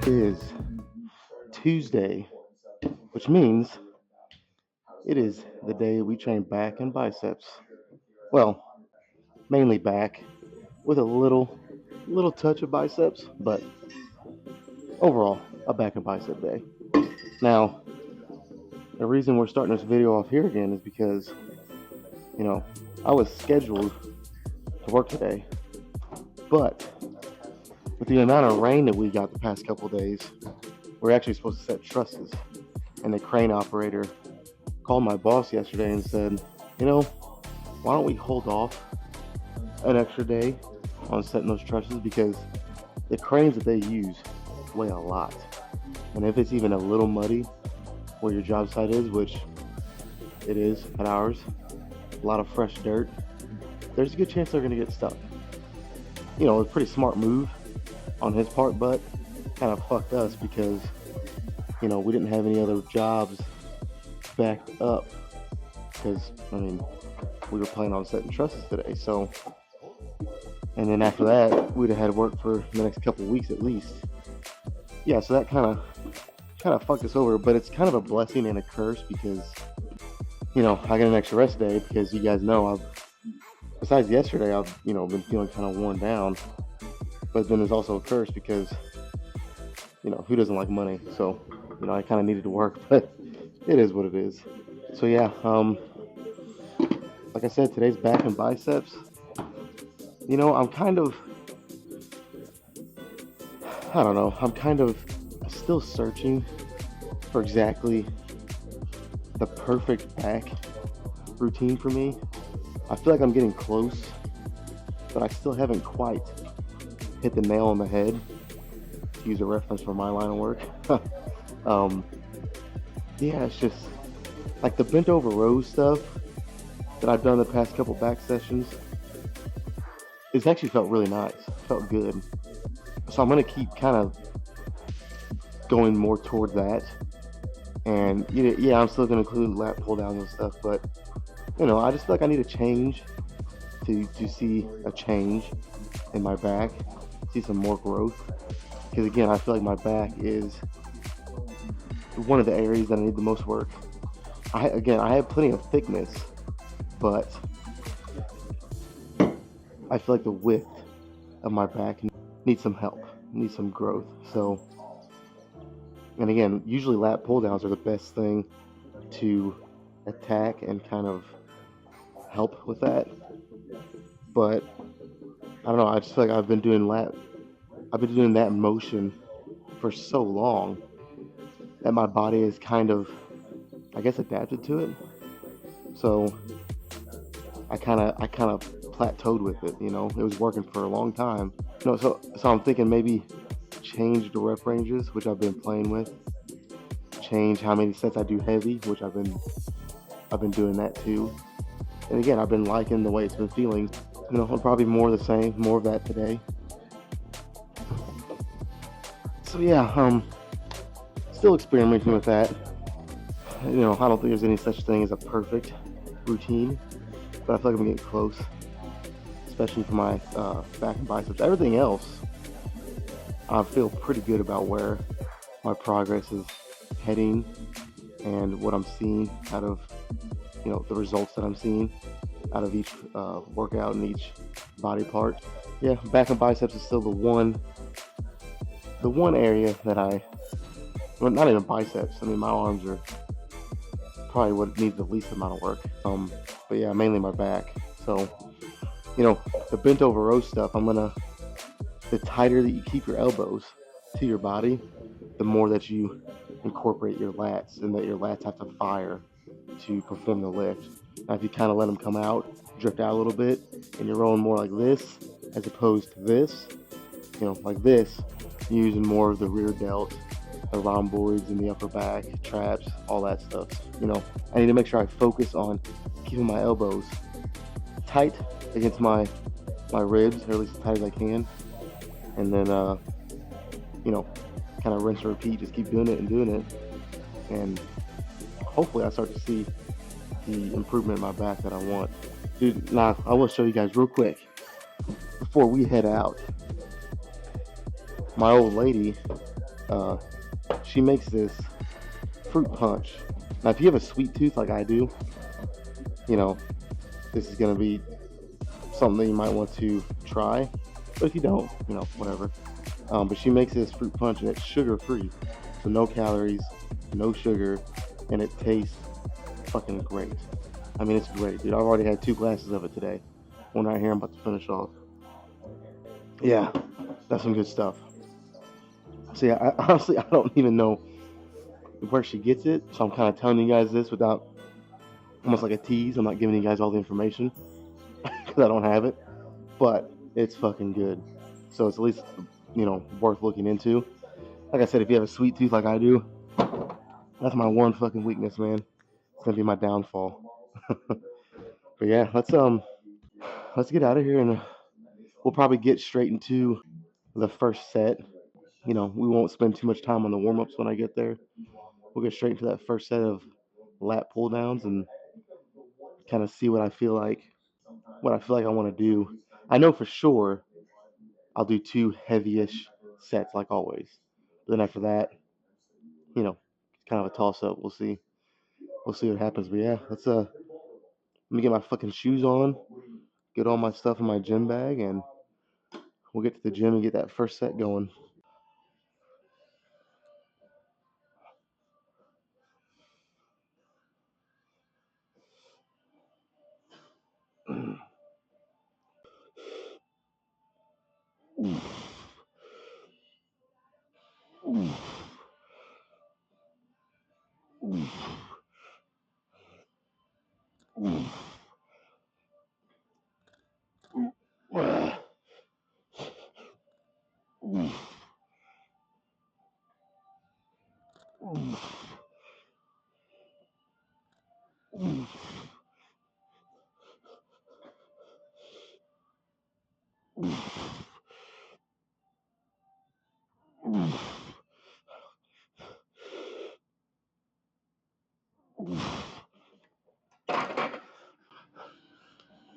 is Tuesday, which means it is the day we train back and biceps. Well, mainly back with a little touch of biceps, but overall, a back and bicep day. Now, the reason we're starting this video off here again is because, you know, I was scheduled to work today, but with the amount of rain that we got the past couple of days, we're actually supposed to set trusses. And the crane operator called my boss yesterday and said, why don't we hold off an extra day on setting those trusses, because the cranes that they use weigh a lot. And if it's even a little muddy where your job site is, which it is at ours, a lot of fresh dirt, there's a good chance they're going to get stuck. It's a pretty smart move on his part, but kind of fucked us because, we didn't have any other jobs backed up because, we were planning on setting trusses today. So, and then after that, we'd have had work for the next couple of weeks at least. Yeah, so that kind of fucked us over, but it's kind of a blessing and a curse because, I get an extra rest day because you guys know besides yesterday, I've, been feeling kind of worn down, but then there's also a curse because, who doesn't like money? So, I kind of needed to work, but it is what it is. So yeah, like I said, today's back and biceps. I'm kind of, I don't know, I'm kind of still searching for exactly the perfect back routine for me. I feel like I'm getting close, but I still haven't quite hit the nail on the head, to use a reference for my line of work. Yeah, it's just like the bent over rows stuff that I've done the past couple back sessions. It's actually felt really nice, felt good. So I'm gonna keep kind of going more toward that. And yeah, I'm still gonna include lat pull downs and stuff, but I just feel like I need a change to see a change in my back, see some more growth. Because again, I feel like my back is one of the areas that I need the most work. I have plenty of thickness, but I feel like the width of my back needs some help, needs some growth. So, and again, usually lat pull downs are the best thing to attack and kind of help with that. But I don't know, I just feel like I've been doing that motion for so long that my body is kind of, I guess, adapted to it. So I kind of plateaued with it. It was working for a long time. So I'm thinking maybe change the rep ranges, which I've been playing with. Change how many sets I do heavy, which I've been doing that too. And again, I've been liking the way it's been feeling. Probably more of the same, more of that today. So yeah, still experimenting with that. I don't think there's any such thing as a perfect routine, but I feel like I'm getting close, especially for my back and biceps. Everything else, I feel pretty good about where my progress is heading and what I'm seeing out of, the results that I'm seeing out of each workout and each body part. Yeah, back and biceps is still the one area that not even biceps. My arms are probably what needs the least amount of work. But yeah, mainly my back. So, the bent over row stuff, the tighter that you keep your elbows to your body, the more that you incorporate your lats, and that your lats have to fire to perform the lift. Now, if you kind of let them come out, drift out a little bit, and you're rolling more like this as opposed to this, like this, you're using more of the rear delt, the rhomboids in the upper back, traps, all that stuff. I need to make sure I focus on keeping my elbows tight against my ribs, or at least as tight as I can. And then, kind of rinse and repeat, just keep doing it. And hopefully I start to see the improvement in my back that I want. Dude, now I will show you guys real quick before we head out. My old lady Uh, she makes this fruit punch. Now, if you have a sweet tooth like I do, you know, this is gonna be something that you might want to try. But if you don't, whatever. But she makes this fruit punch and it's sugar free, so no calories, no sugar, and it tastes fucking great. I mean, it's great, dude. I've already had 2 glasses of it today. One right here, I'm about to finish off. Yeah, that's some good stuff. So yeah, honestly, I don't even know where she gets it, so I'm kind of telling you guys this without almost like a tease. I'm not giving you guys all the information because I don't have it, but it's fucking good. So it's at least worth looking into. Like I said, if you have a sweet tooth like I do, that's my one fucking weakness, man. It's gonna be my downfall. But yeah, let's get out of here and we'll probably get straight into the first set. We won't spend too much time on the warm ups when I get there. We'll get straight into that first set of lat pull downs and kind of see what I feel like I want to do. I know for sure I'll do 2 heavyish sets like always. But then after that, it's kind of a toss up. We'll see. We'll see what happens. But yeah, let me get my fucking shoes on, get all my stuff in my gym bag, and we'll get to the gym and get that first set going.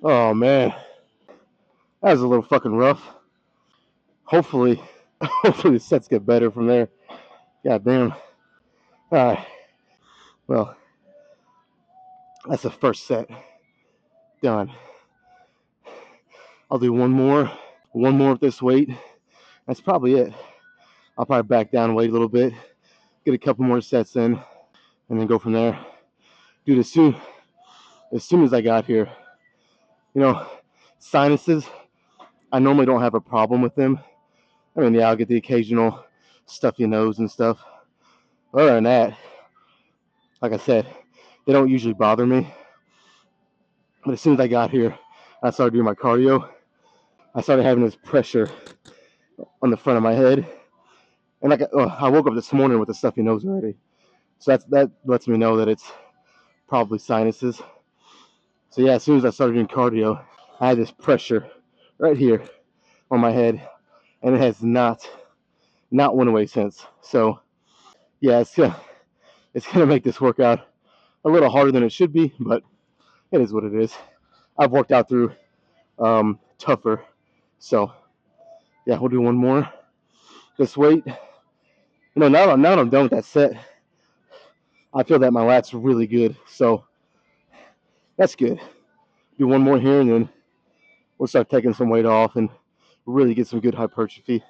Oh man, that was a little fucking rough. Hopefully, hopefully the sets get better from there. God damn. All right. Well, that's the first set done. I'll do one more with this weight. That's probably it. I'll probably back down, wait a little bit, get a couple more sets in, and then go from there. Dude, as soon as I got here, you know, sinuses, I normally don't have a problem with them. I mean, yeah, I'll get the occasional stuffy nose and stuff. Other than that, like I said, they don't usually bother me. But as soon as I got here, I started doing my cardio. I started having this pressure on the front of my head. And I woke up this morning with a stuffy nose already. So that lets me know that it's probably sinuses. So yeah, as soon as I started doing cardio, I had this pressure right here on my head, and it has not went away since. So yeah, it's gonna make this workout a little harder than it should be, but it is what it is. I've worked out through tougher. So yeah, we'll do one more. Just wait. Now that I'm done with that set, I feel that my lats are really good. So that's good. Do one more here, and then we'll start taking some weight off and really get some good hypertrophy.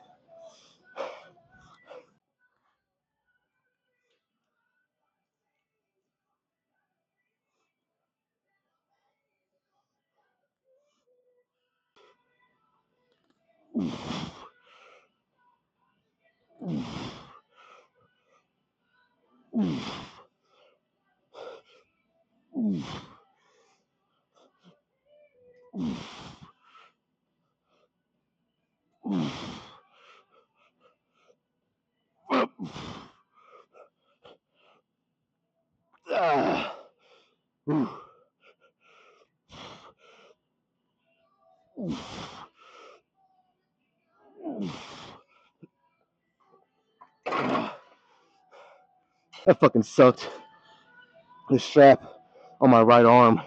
That fucking sucked. The strap on my right arm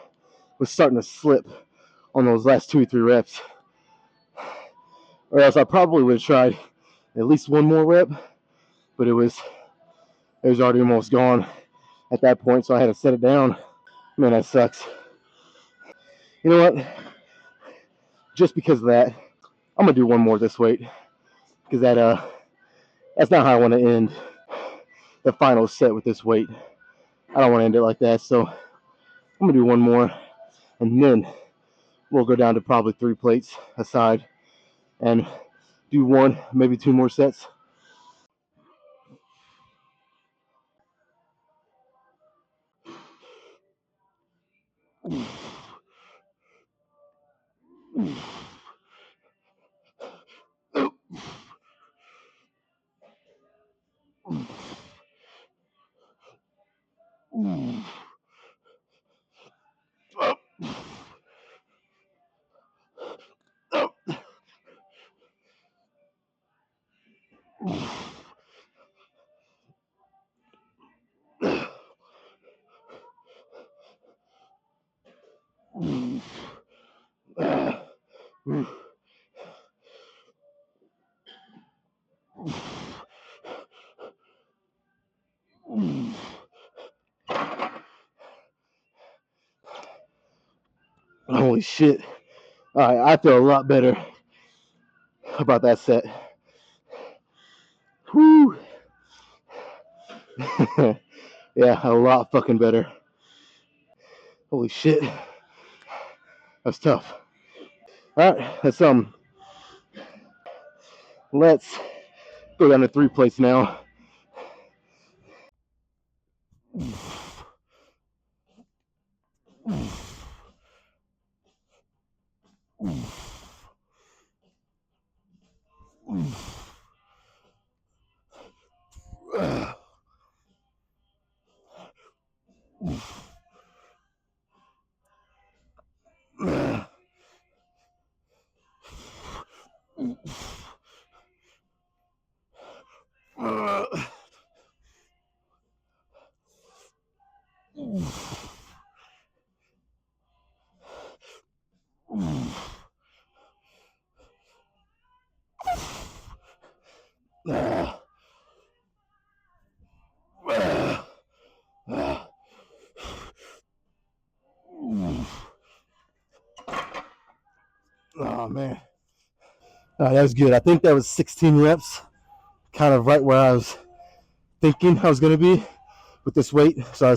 was starting to slip on those last 2 or 3 reps. Or else I probably would have tried at least one more rep. but it was already almost gone at that point, so I had to set it down. Man, that sucks. You know what? Just because of that, I'm gonna do one more this weight because that's not how I want to end the final set with this weight. I don't want to end it like that, so I'm gonna do one more, and then we'll go down to probably 3 plates aside and do one, maybe 2 more sets. Holy shit. All right, I feel a lot better about that set. Whew. Yeah, a lot fucking better. Holy shit. That's tough. All right, let's go down to 3 plates now. Oh man. That was good. I think that was 16 reps, kind of right where I was thinking I was going to be with this weight. So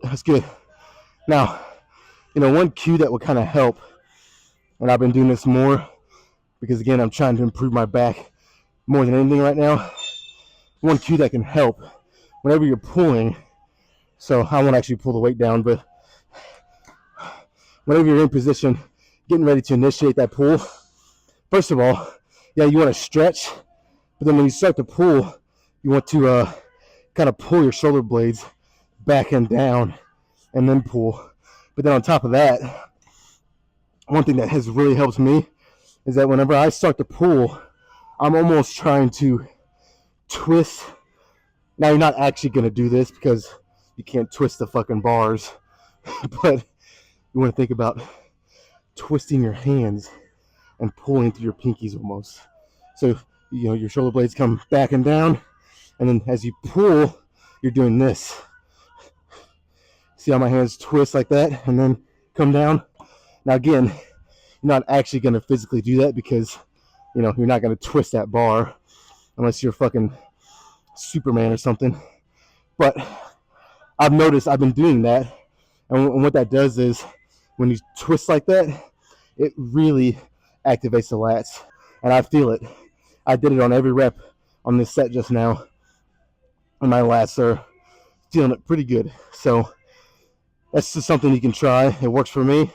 that's good. Now, one cue that would kind of help, and I've been doing this more because, again, I'm trying to improve my back more than anything right now. One cue that can help whenever you're pulling, so I won't actually pull the weight down, but whenever you're in position, getting ready to initiate that pull, first of all, yeah, you want to stretch, but then when you start to pull, you want to kind of pull your shoulder blades back and down and then pull. But then on top of that, one thing that has really helped me is that whenever I start to pull, I'm almost trying to twist. Now, you're not actually going to do this because you can't twist the fucking bars, but you want to think about twisting your hands and pulling through your pinkies almost. So, your shoulder blades come back and down, and then as you pull, you're doing this. See how my hands twist like that and then come down? Now, again, you're not actually going to physically do that because, you're not going to twist that bar unless you're fucking Superman or something. But I've noticed I've been doing that, and what that does is when you twist like that, it really activates the lats, and I feel it. I did it on every rep on this set just now, and my lats are feeling it pretty good. So that's just something you can try. It works for me.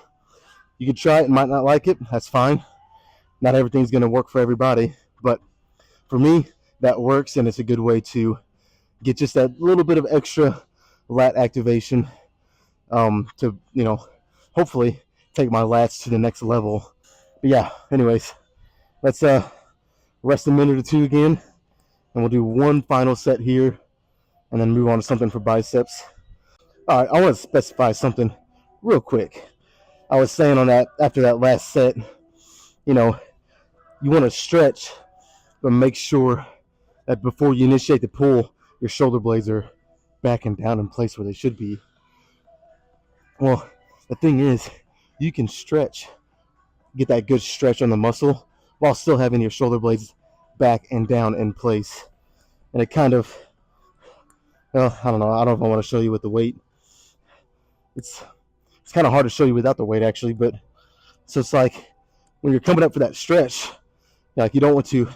You can try it and might not like it. That's fine. Not everything's going to work for everybody, but for me, that works, and it's a good way to get just that little bit of extra lat activation to, hopefully take my lats to the next level. But yeah, anyways, let's rest a minute or two again, and we'll do one final set here, and then move on to something for biceps. All right, I want to specify something real quick. I was saying on that after that last set, you want to stretch, but make sure that before you initiate the pull, your shoulder blades are back and down in place where they should be. Well, the thing is, you can stretch, get that good stretch on the muscle while still having your shoulder blades back and down in place. And it kind of, well, I don't know. I don't know if I want to show you with the weight. It's kind of hard to show you without the weight, actually. But so it's like when you're coming up for that stretch, like you don't want to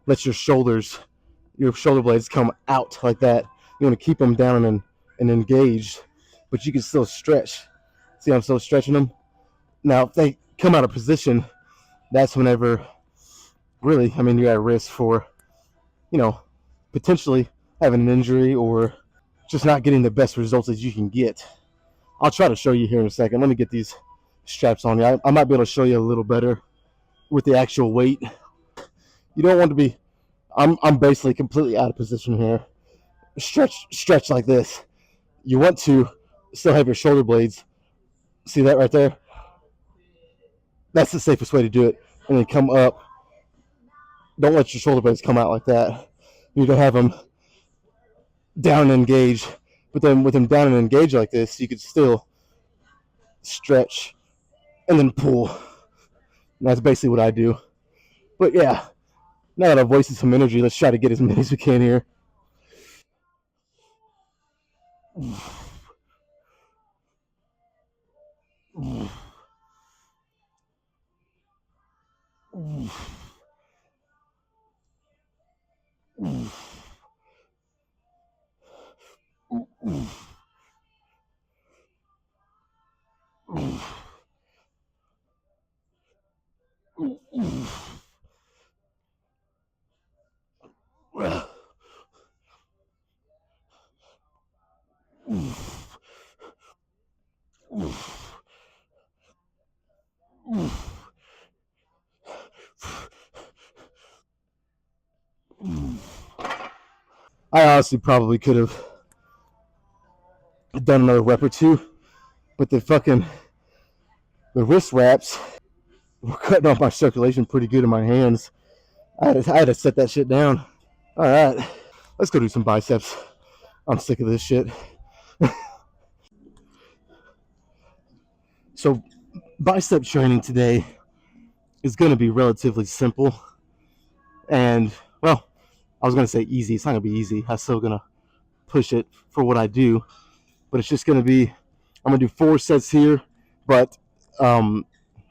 let your shoulder blades come out like that. You want to keep them down and engaged, but you can still stretch. See, I'm still stretching them. Now, if they come out of position, that's whenever, really, I mean, you're at risk for, potentially having an injury or just not getting the best results that you can get. I'll try to show you here in a second. Let me get these straps on you. I might be able to show you a little better with the actual weight. You don't want to be, I'm basically completely out of position here. Stretch like this. You want to still have your shoulder blades. See that right there? That's the safest way to do it. And then come up. Don't let your shoulder blades come out like that. You need to have them down and engaged. But then with them down and engaged like this, you could still stretch and then pull. And that's basically what I do. But yeah, now that I've wasted some energy, let's try to get as many as we can here. I honestly probably could have done another rep or two, but the wrist wraps were cutting off my circulation pretty good in my hands. I had to set that shit down. All right, let's go do some biceps. I'm sick of this shit. So, bicep training today is going to be relatively simple. And, well, I was going to say easy. It's not going to be easy. I'm still going to push it for what I do. But it's just going to be, I'm going to do 4 sets here, but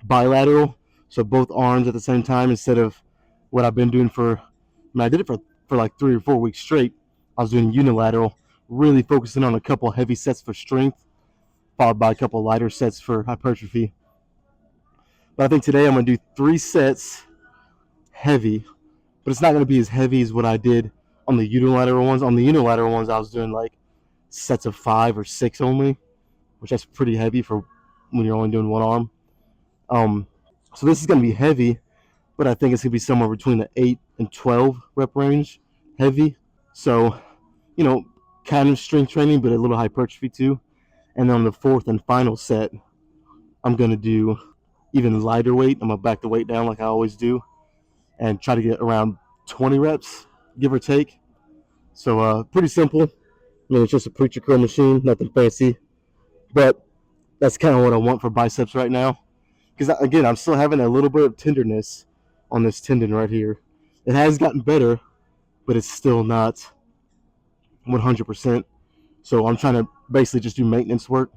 bilateral. So both arms at the same time instead of what I've been doing I did it for like 3 or 4 weeks straight. I was doing unilateral, really focusing on a couple heavy sets for strength, followed by a couple lighter sets for hypertrophy. But I think today I'm going to do 3 sets heavy, but it's not going to be as heavy as what I did on the unilateral ones. On the unilateral ones, I was doing like sets of 5 or 6 only, which that's pretty heavy for when you're only doing one arm. So this is going to be heavy, but I think it's going to be somewhere between the 8 and 12 rep range heavy. So, kind of strength training, but a little hypertrophy too. And then on the 4th and final set, I'm going to do even lighter weight. I'm going to back the weight down like I always do and try to get around 20 reps, give or take. So pretty simple. I mean, it's just a preacher curl machine, nothing fancy. But that's kind of what I want for biceps right now. Because, again, I'm still having a little bit of tenderness on this tendon right here. It has gotten better, but it's still not 100%. So I'm trying to basically just do maintenance work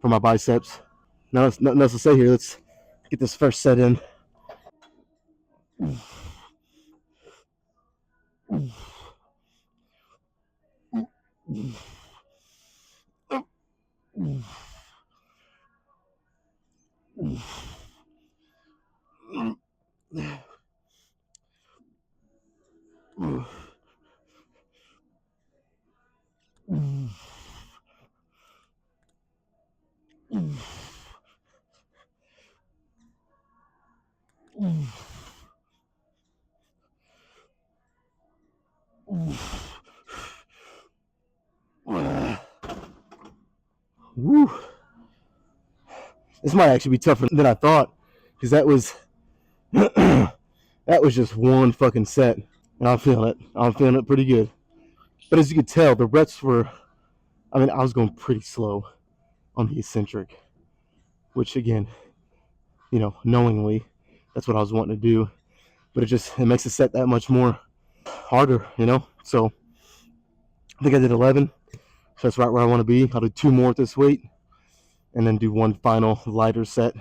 for my biceps. Now, there's nothing else to say here. Let's get this first set in. Woo. This might actually be tougher than I thought, because that was that was just one fucking set. and I'm feeling it. I'm feeling it pretty good. But as you can tell, the reps were, I mean, I was going pretty slow on the eccentric, which again, knowingly, that's what I was wanting to do. But it makes the set that much more harder. So I think I did 11. So that's right where I want to be. I'll do 2 more at this weight, and then do one final lighter set.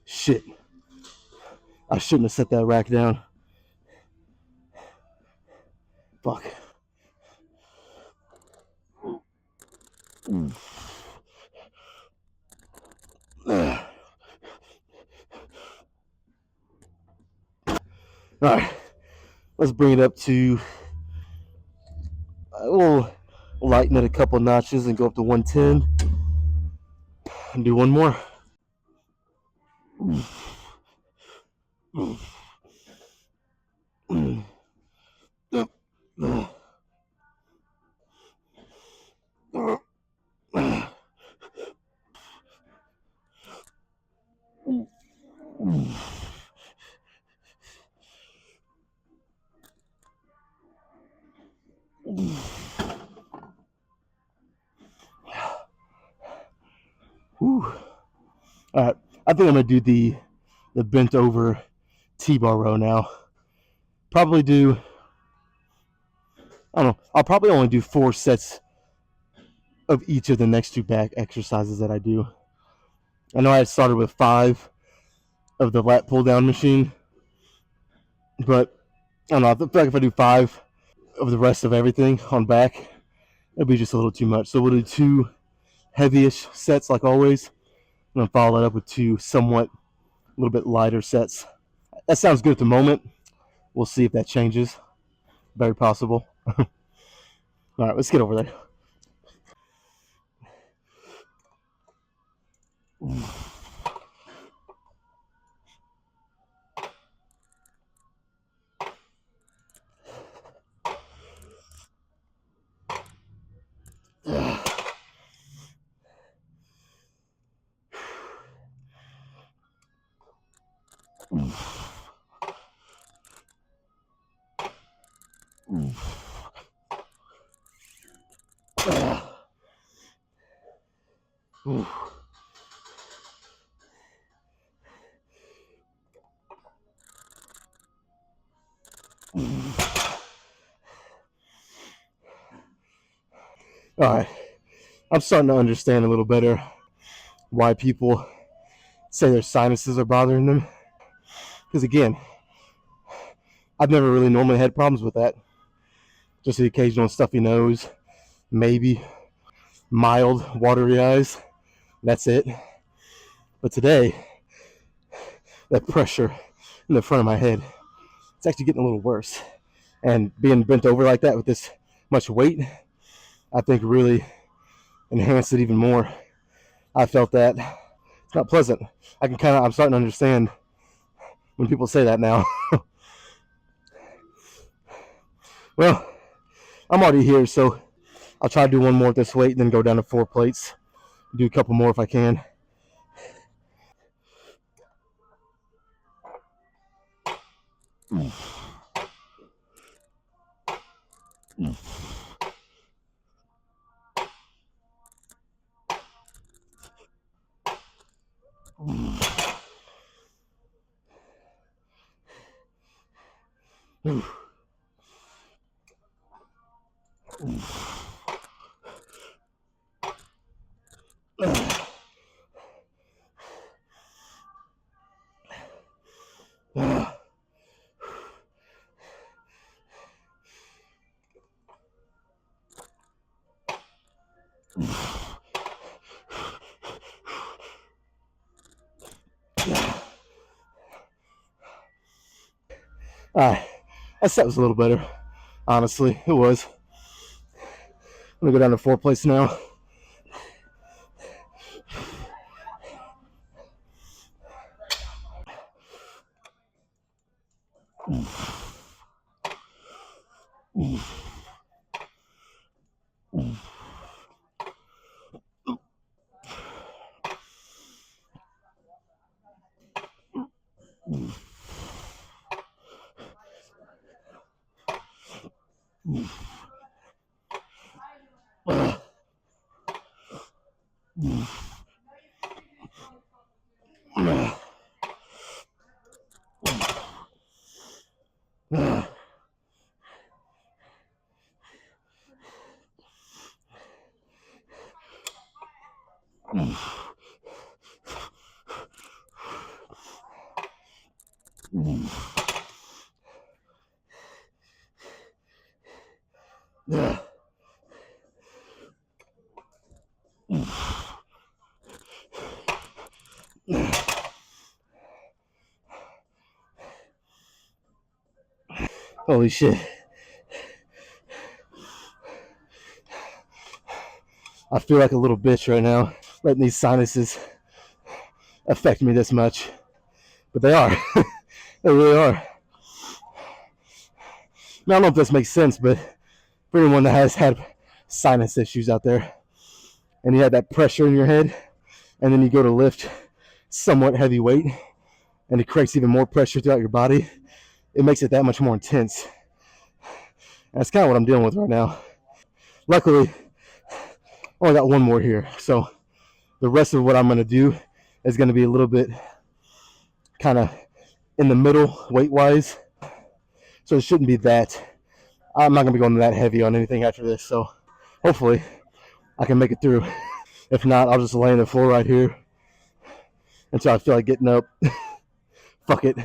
Shit. I shouldn't have set that rack down. Fuck. All right. Let's bring it up to. We'll lighten it a couple notches and go up to 110 and do one more. Whew. All right. I think I'm going to do the bent over T-bar row now. Probably do, I don't know, I'll probably only do 4 sets of each of the next 2 back exercises that I do. I know I started with 5 of the lat pull down machine, but I don't know, I feel like if I do 5 of the rest of everything on back, it'll be just a little too much. So we'll do 2 heavyish sets like always, and then follow that up with 2 somewhat a little bit lighter sets. That sounds good at the moment. We'll see if that changes. Very possible. All right, let's get over there. All right, I'm starting to understand a little better why people say their sinuses are bothering them. Because again, I've never really normally had problems with that. Just the occasional stuffy nose, maybe mild watery eyes. That's it. But today, that pressure in the front of my head, it's actually getting a little worse. And being bent over like that with this much weight, I think really enhanced it even more. I felt that. It's not pleasant. I'm starting to understand when people say that now. Well, I'm already here, so I'll try to do one more at this weight and then go down to 4 plates. Do a couple more if I can. That set was a little better. Honestly, it was. I'm gonna go down to 4 plates now. Holy shit. I feel like a little bitch right now, letting these sinuses affect me this much. But they are. They really are. I don't know if this makes sense, but for anyone that has had sinus issues out there, and you have that pressure in your head, and then you go to lift somewhat heavy weight, and it creates even more pressure throughout your body, it makes it that much more intense. And that's kind of what I'm dealing with right now. Luckily, I only got one more here, so the rest of what I'm going to do is going to be a little bit kind of in the middle weight-wise, so it shouldn't be that. I'm not going to be going that heavy on anything after this, so hopefully I can make it through. If not, I'll just lay on the floor right here until I feel like getting up. Fuck it.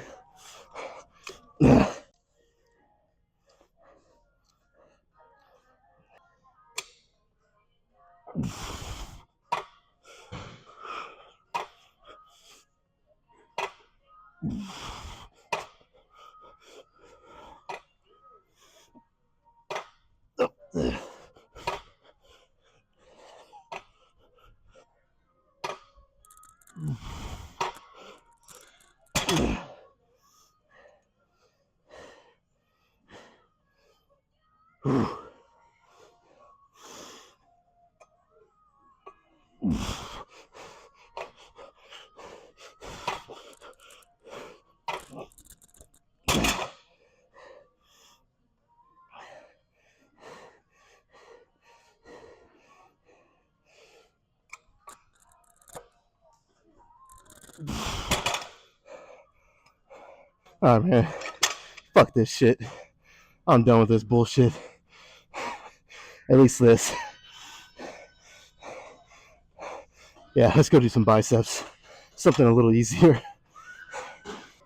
All right, man. Fuck this shit. I'm done with this bullshit. At least this. Yeah, let's go do some biceps. Something a little easier.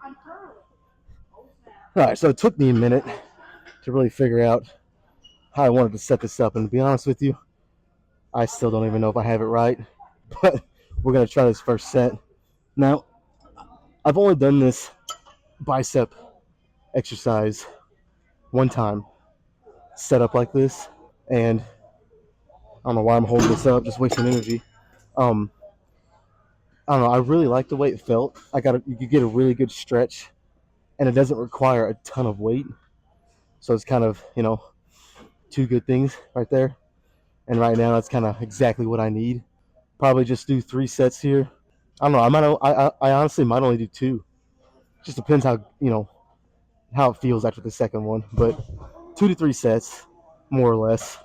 All right, so it took me a minute to really figure out how I wanted to set this up. And to be honest with you, I still don't even know if I have it right. But we're going to try this first set. Now, I've only done this bicep exercise one time, set up like this. And I don't know why I'm holding this up, just wasting energy. Um, I don't know. I really like the way it felt. You could get a really good stretch, and it doesn't require a ton of weight. So it's kind of two good things right there. And right now, that's kind of exactly what I need. Probably just do 3 sets here. I don't know. I honestly might only do 2. Just depends how it feels after the second one. But 2 to 3 sets, more or less,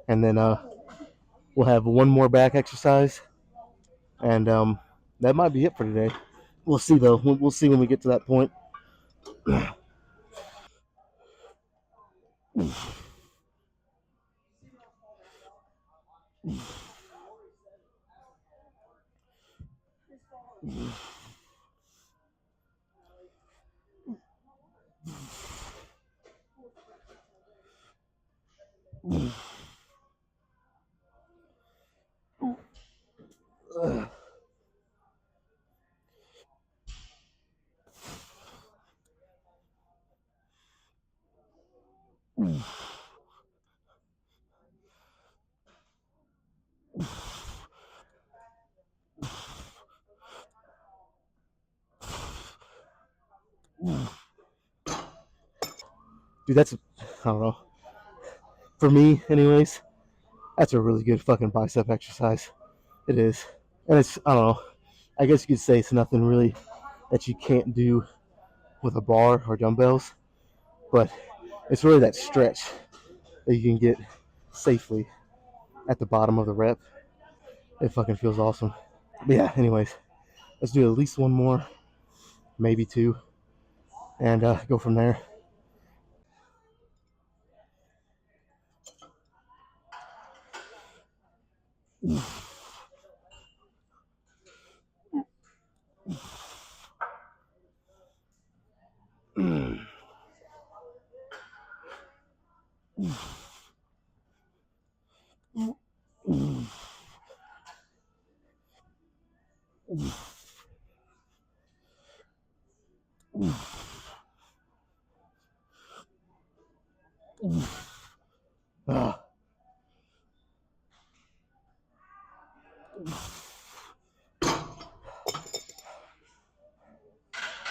and then we'll have one more back exercise, and that might be it for today. We'll see though. We'll see when we get to that point. Dude, that's I don't know. For me, anyways, that's a really good fucking bicep exercise. It is, and it's I don't know. I guess you could say it's nothing really that you can't do with a bar or dumbbells, but it's really that stretch that you can get safely at the bottom of the rep. It fucking feels awesome. But yeah, anyways, let's do at least one more, maybe two, and go from there.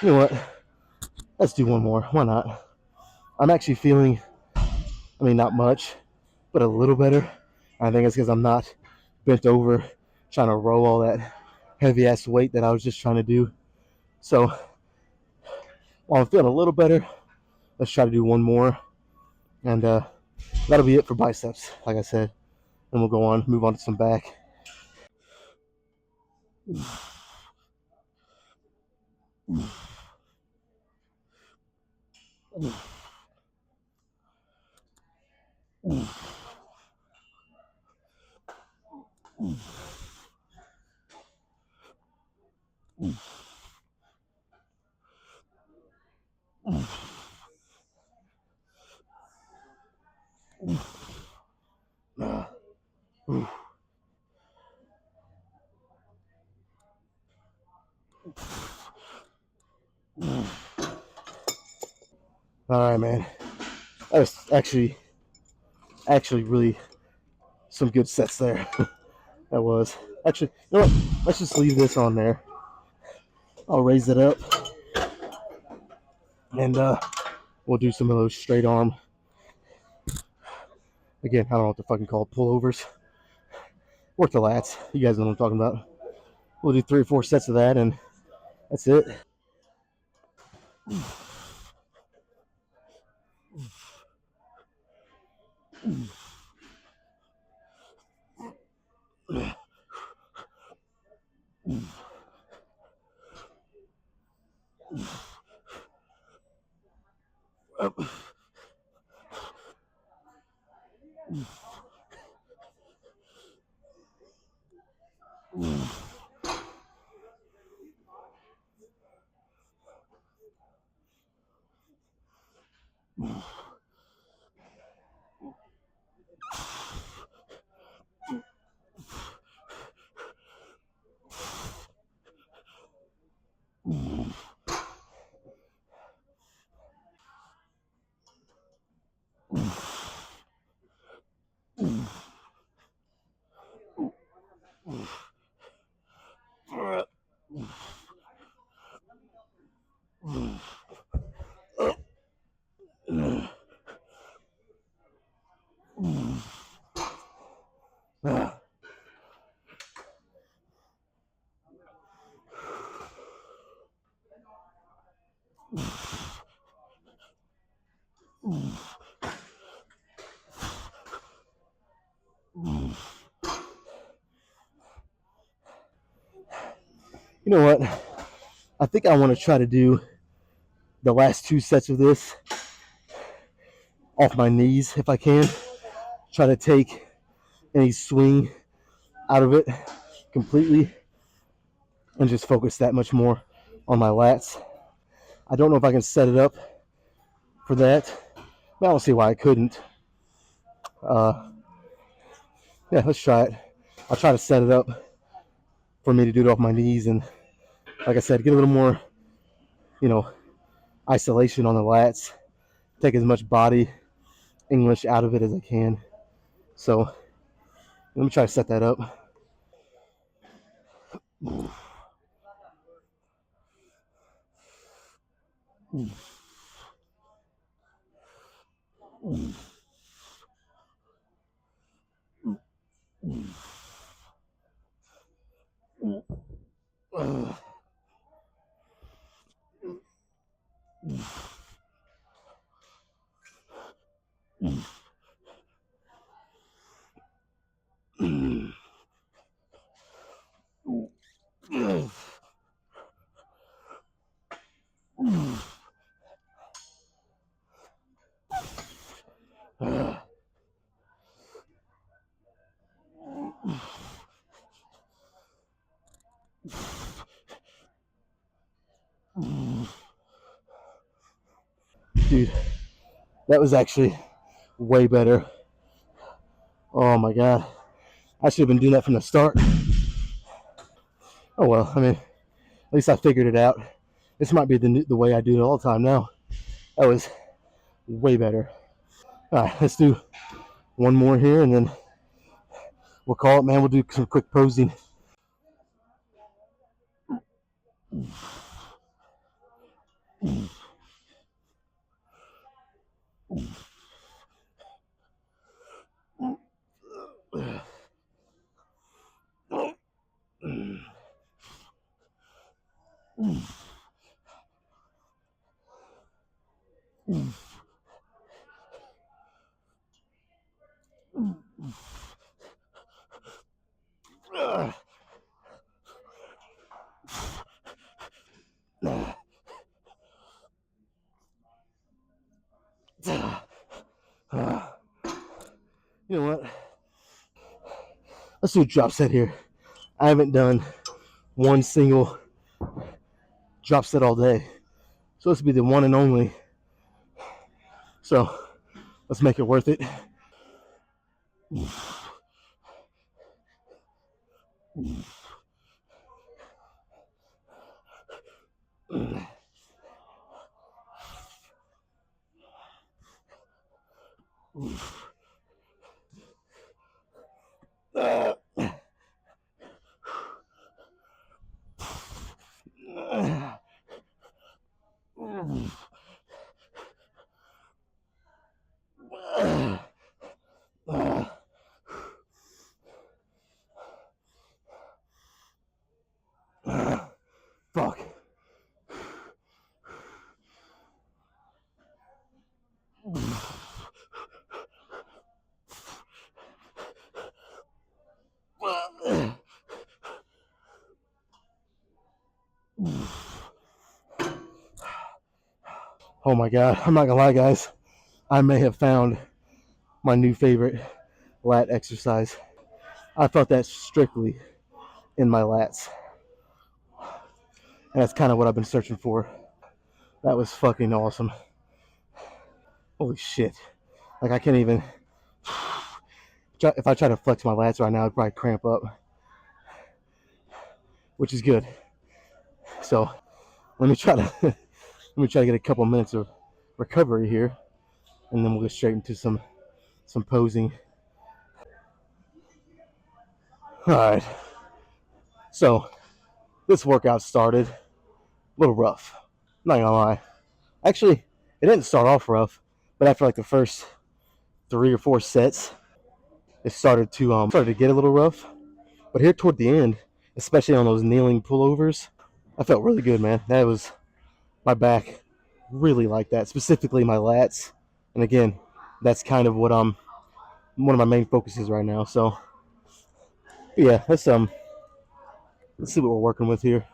You know what? Let's do one more. Why not? I'm actually feeling, I mean, not much, but a little better. I think it's because I'm not bent over trying to row all that heavy ass weight that I was just trying to do. So while I'm feeling a little better, let's try to do one more. And that'll be it for biceps, like I said. Then we'll go on, move on to some back. All right, man. That was actually really some good sets there. That was. Actually, you know what? Let's just leave this on there. I'll raise it up, and we'll do some of those straight arm. Again, I don't know what they're fucking called, pullovers. Work the lats. You guys know what I'm talking about. We'll do 3 or 4 sets of that, and that's it. You know what? I think I want to try to do the last 2 sets of this off my knees if I can. Try to take any swing out of it completely and just focus that much more on my lats. I don't know if I can set it up for that. I don't see why I couldn't. Yeah, let's try it. I'll try to set it up for me to do it off my knees and, like I said, get a little more, you know, isolation on the lats. Take as much body English out of it as I can. So let me try to set that up. Dude, that was actually way better. Oh my god. I should have been doing that from the start. Oh well, I mean, at least I figured it out. This might be the way I do it all the time now. That was way better. All right, let's do one more here and then we'll call it, man. We'll do some quick posing. You know what? Let's do a drop set here. I haven't done one single drop set all day. So this will be the one and only. So let's make it worth it. Fuck. Oh my god, I'm not gonna lie, guys. I may have found my new favorite lat exercise. I felt that strictly in my lats. And that's kind of what I've been searching for. That was fucking awesome. Holy shit. Like, I can't even. If I try to flex my lats right now, I'd probably cramp up, which is good. So, let me try to let me try to get a couple minutes of recovery here, and then we'll get straight into some posing. All right. So, this workout started a little rough. Not gonna lie. Actually, it didn't start off rough, but after like the first 3 or 4 sets, it started to get a little rough. But here toward the end, especially on those kneeling pullovers, I felt really good, man. That was my back really like that, specifically my lats. And again, that's kind of what one of my main focuses right now. So yeah, let's see what we're working with here.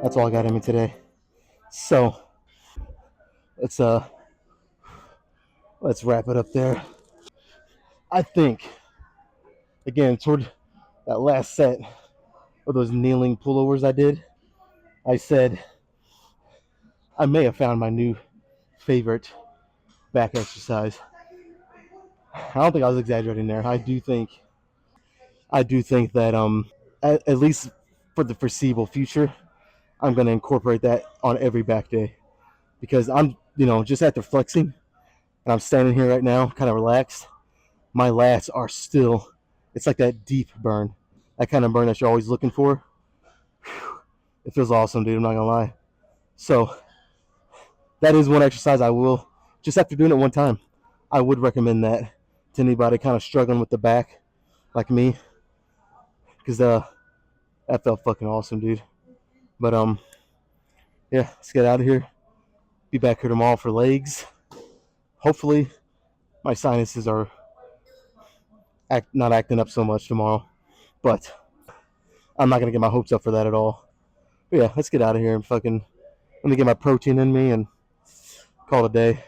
That's all I got in me today. So let's let's wrap it up there. I think again toward that last set of those kneeling pullovers I did, I said I may have found my new favorite back exercise. I don't think I was exaggerating there. I do think that at least for the foreseeable future, I'm gonna incorporate that on every back day because I'm just after flexing and I'm standing here right now, kind of relaxed. My lats are still, it's like that deep burn, that kind of burn that you're always looking for. It feels awesome, dude. I'm not gonna lie. So that is one exercise I will, just after doing it one time, I would recommend that to anybody kind of struggling with the back like me, because that felt fucking awesome, dude. But yeah, let's get out of here. Be back here tomorrow for legs. Hopefully, my sinuses are not acting up so much tomorrow, but I'm not gonna get my hopes up for that at all. But yeah, let's get out of here and fucking let me get my protein in me and call it a day.